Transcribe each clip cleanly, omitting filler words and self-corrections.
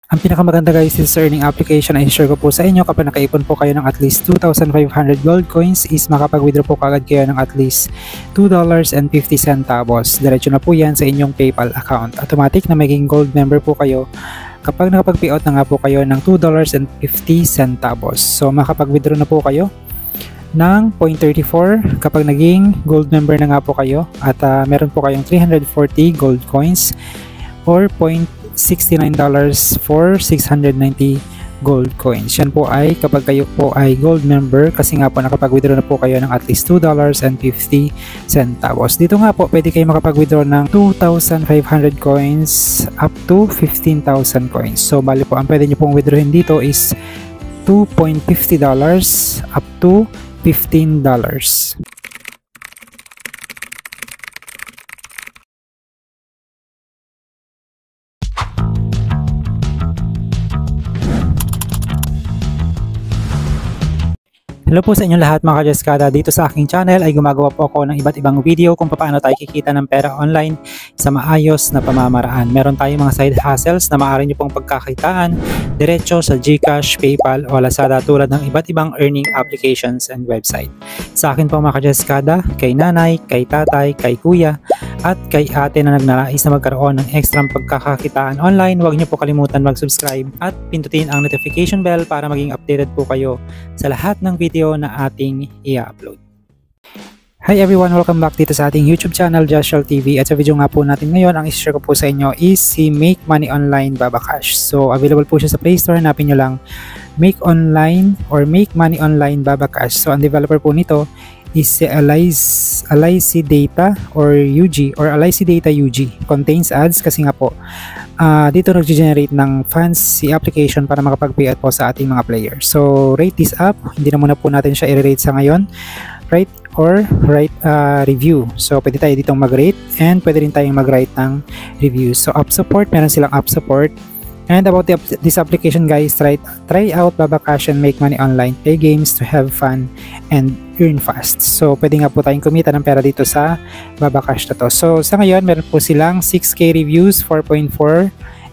Ang pinakamaganda guys is earning application ay share ko po sa inyo kapag nakaipon po kayo ng at least 2,500 gold coins is makapag-withdraw po kagad kayo ng at least $2.50. Diretso na po yan sa inyong PayPal account. Automatic na maging gold member po kayo kapag nakapag-payout na nga po kayo ng $2.50. So makapag-withdraw na po kayo ng 0.34 kapag naging gold member na nga po kayo at meron po kayong 340 gold coins or $0.69 for 690 gold coins. Yan po ay kapag kayo po ay gold member kasi nga po nakapag-withdraw na po kayo ng at least $2.50. Dito nga po pwede kayo makapag-withdraw ng 2,500 coins up to 15,000 coins. So bali po ang pwede nyo pong withdrawin dito is $2.50 up to $15. Hello po sa inyo lahat mga kajaskada. Dito sa aking channel ay gumagawa po ako ng iba't ibang video kung paano tayo kikita ng pera online sa maayos na pamamaraan. Meron tayong mga side hustles na maaari nyo pong pagkakitaan diretso sa GCash, PayPal o Lazada tulad ng iba't ibang earning applications and website. Sa akin po mga kajaskada, kay nanay, kay tatay, kay kuya at kay ate na nagnanais na magkaroon ng ekstrang pagkakakitaan online, huwag nyo po kalimutan mag-subscribe at pindutin ang notification bell para maging updated po kayo sa lahat ng video na ating i-upload. Hi everyone! Welcome back dito sa ating YouTube channel, Joshua TV. At sa video nga po natin ngayon, ang i-share ko po sa inyo is si Make Money Online Baba Cash. So available po siya sa Play Store. Hanapin nyo lang Make Online or Make Money Online Baba Cash. So ang developer po nito is si LIC Data or UG or LIC Data UG. Contains ads kasi nga po dito nag-generate ng funds si application para makapag-payout po sa ating mga players. So rate this app, hindi na muna po natin siya i-rate sa ngayon. Write or write review. So pwede tayo ditong mag-rate and pwede rin tayong mag-write ng review. So app support, meron silang app support. And about this application guys, try out Baba Cash and make money online, play games to have fun and earn fast. So pwede nga po tayong kumita ng pera dito sa Baba Cash na to. So sa ngayon meron po silang 6K reviews, 4.4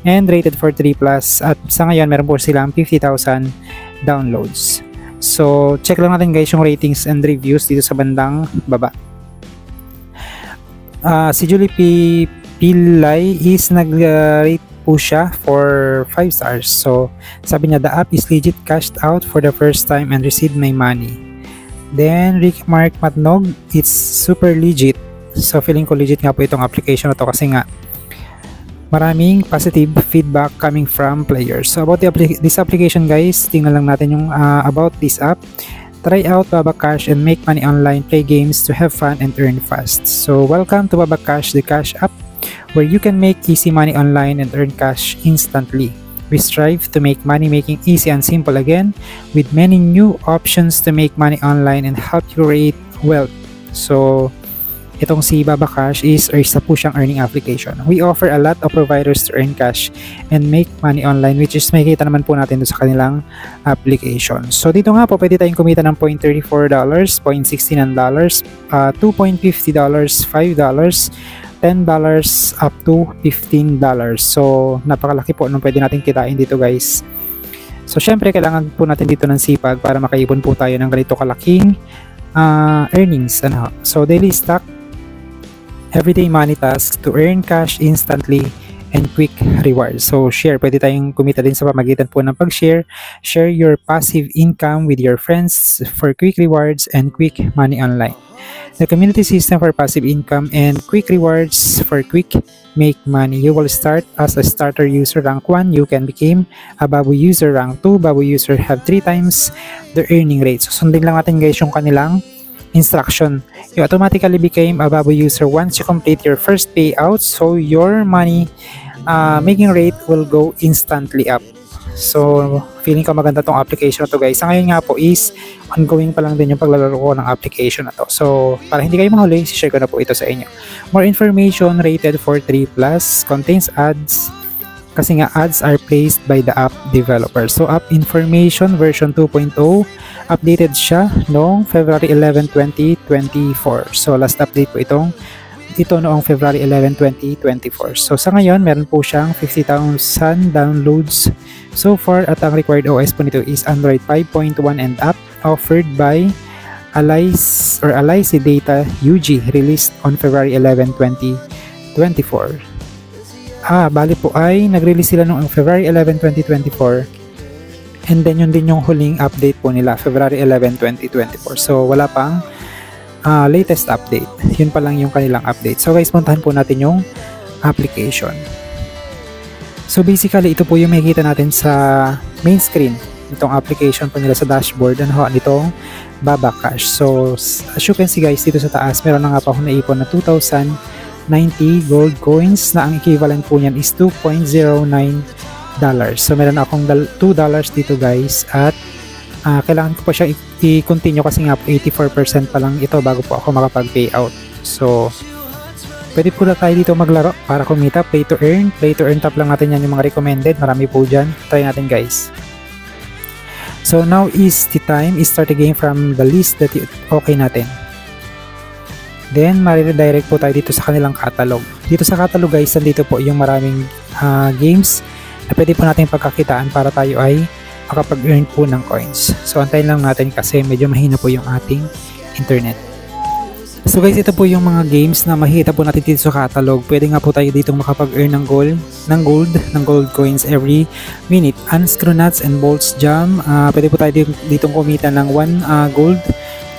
and rated for 3+, at sa ngayon meron po silang 50,000 downloads. So check lang natin guys yung ratings and reviews dito sa bandang baba. Si Julie P. Pillay is nag-rate po siya for 5 stars. So sabi niya, the app is legit, cashed out for the first time and received my money. Then Rick Mark Matnog, it's super legit. So feeling ko legit nga po itong application na to kasi nga maraming positive feedback coming from players. So about this application guys, tingnan lang natin yung about this app. Try out Baba Cash and make money online, play games to have fun and earn fast. So welcome to Baba Cash, the cash app where you can make easy money online and earn cash instantly. We strive to make money making easy and simple again with many new options to make money online and help you create wealth. So itong si Baba Cash is isa po siyang earning application. We offer a lot of providers to earn cash and make money online, which is makikita naman po natin doon sa kanilang application. So dito nga po pwede tayong kumita ng $0.34, $0.69, $2.50, $5, $10 up to $15. So napakalaki po nung pwede natin kitain dito guys. So syempre kailangan po natin dito ng sipag para makaipon po tayo ng ganito kalaking earnings. So daily stock, everyday money tasks to earn cash instantly and quick rewards. So share, pwede tayong kumita din sa pamagitan po ng pag-share. Share your passive income with your friends for quick rewards and quick money online. The community system for passive income and quick rewards for quick make money. You will start as a starter user rank 1. You can become a Babu user rank 2. Babu user have 3 times the earning rate. So sundin lang natin guys yung kanilang instruction. You automatically became a Babu user once you complete your first payout. So your money making rate will go instantly up. So feeling ko maganda tong application na to guys. Sa ngayon nga po is ongoing pa lang din yung paglalaro ko ng application na to. So para hindi kayo mahuli, share ko na po ito sa inyo. More information, rated for 3+, contains ads kasi nga ads are placed by the app developer. So app information version 2.0, updated siya noong February 11, 2024. So last update po itong ito noong February 11, 2024. So sa ngayon, meron po siyang 50,000 downloads so far at ang required OS po nito is Android 5.1 and up, offered by Alice Data UG, released on February 11, 2024. Bali po ay nag-release sila noong February 11, 2024, and then yun din yung huling update po nila, February 11, 2024. So wala pang latest update. Yun pa lang yung kanilang update. So guys, puntahan po natin yung application. So basically, ito po yung makikita natin sa main screen. Itong application po nila sa dashboard. Ano nitong Baba Cash. So as you can see guys, dito sa taas, meron na nga pa akong naipon na 2,090 gold coins na ang equivalent po niyan is $2.09. So meron akong $2 dito guys, at kailangan ko pa siya i-continue kasi nga 84% pa lang ito bago po ako makapag-payout. So pwede po na tayo dito maglaro para kumita. Play to earn, tap lang natin yan, yung mga recommended, marami po dyan. Try natin guys. So now is the time, start the game from the list that okay natin. Then mariredirect po tayo dito sa kanilang catalog. Dito sa catalog guys, nandito po yung maraming games na pwede po natin pagkakitaan para tayo ay makapag-earn po ng coins. So antayin lang natin kasi medyo mahina po yung ating internet. So guys, ito po yung mga games na makikita po natin dito sa catalog. Pwede nga po tayo dito makapag-earn ng gold coins every minute. Unscrew nuts and bolts jam. Pwede po tayo dito kumita ng 1 gold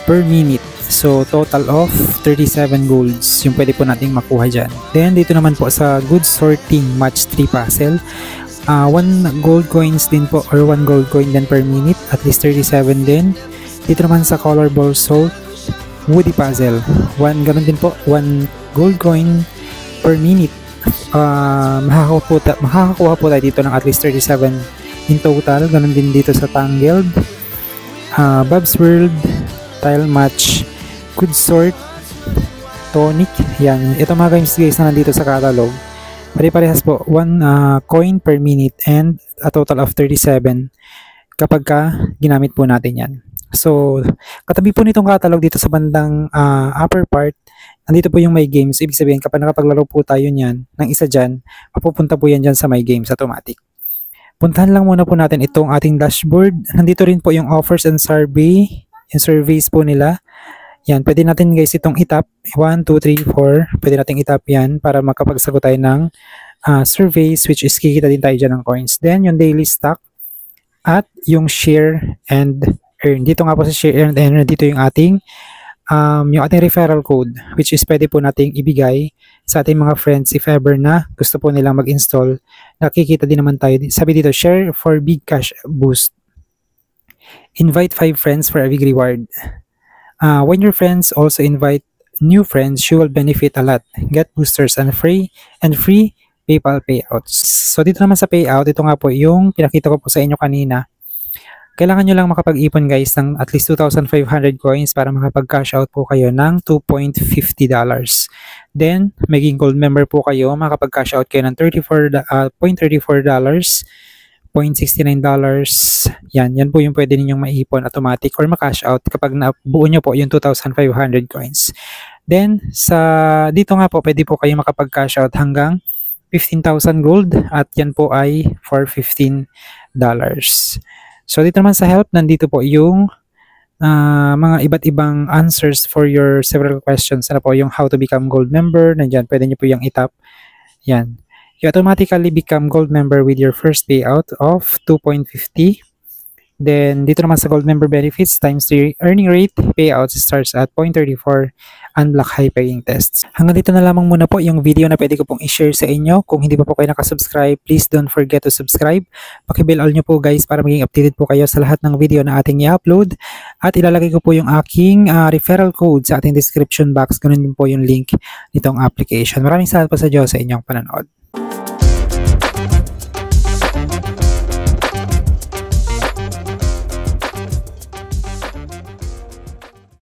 per minute. So total of 37 golds yung pwede po nating makuha dyan. Then dito naman po sa good sorting match 3 puzzle. 1 gold coins din po, or 1 gold coin din per minute, at least 37 din. Dito naman sa color ball salt woody puzzle, ganun din po, 1 gold coin per minute. Makakakuha po tayo dito ng at least 37 in total. Ganun din dito sa tangled, Bob's World tile match, good sort, tonic. Yan, ito mga games guys na nandito sa catalog. Pare-parehas po, 1 coin per minute and a total of 37 kapag ginamit po natin yan. So, katabi po nitong catalog dito sa bandang upper part, nandito po yung my games. Ibig sabihin, kapag nakapaglaro po tayo niyan, ng isa dyan, mapupunta po yan dyan sa my games automatic. Puntahan lang muna po natin itong ating dashboard. Nandito rin po yung offers and surveys po nila. Yan, pwede natin guys itong itap, 1, 2, 3, 4, pwede natin itap yan para makapagsagot tayo ng surveys, which is kikita din tayo dyan ng coins. Then, yung daily stock at yung share and earn. Dito nga po sa share and earn, dito yung ating referral code, which is pwede po nating ibigay sa ating mga friends if ever na gusto po nilang mag-install. Nakikita din naman tayo. Sabi dito, share for big cash boost. Invite 5 friends for a big reward. When your friends also invite new friends, you will benefit a lot. Get boosters and free PayPal payouts. So dito naman sa payout, ito nga po yung pinakita ko po sa inyo kanina. Kailangan nyo lang makapag-ipon guys ng at least 2,500 coins para makapag-cash out po kayo ng $2.50. Then, maging gold member po kayo, makapag-cash out kayo ng $0.34, $0.69. Yan po yung pwede ninyong maipon automatic or ma-cash out kapag nabuo nyo po yung 2,500 coins. Then, dito nga po, pwede po kayo makapag-cash out hanggang 15,000 gold at yan po ay for $15. So dito naman sa help, nandito po yung mga iba't ibang answers for your several questions. Ano po yung how to become gold member, nandyan, pwede nyo po yung itap. Yan. You automatically become gold member with your first payout of 2.50. Then, dito naman sa gold member benefits, times the earning rate, payouts starts at 0.34, unblock high paying tests. Hanggang dito na lamang muna po yung video na pwede ko pong i-share sa inyo. Kung hindi pa po kayo nakasubscribe, please don't forget to subscribe. Pakibell all nyo po guys para maging updated po kayo sa lahat ng video na ating i-upload. At ilalagay ko po yung aking referral code sa ating description box. Ganun din po yung link nitong application. Maraming salamat po sa Diyos sa inyong panonood.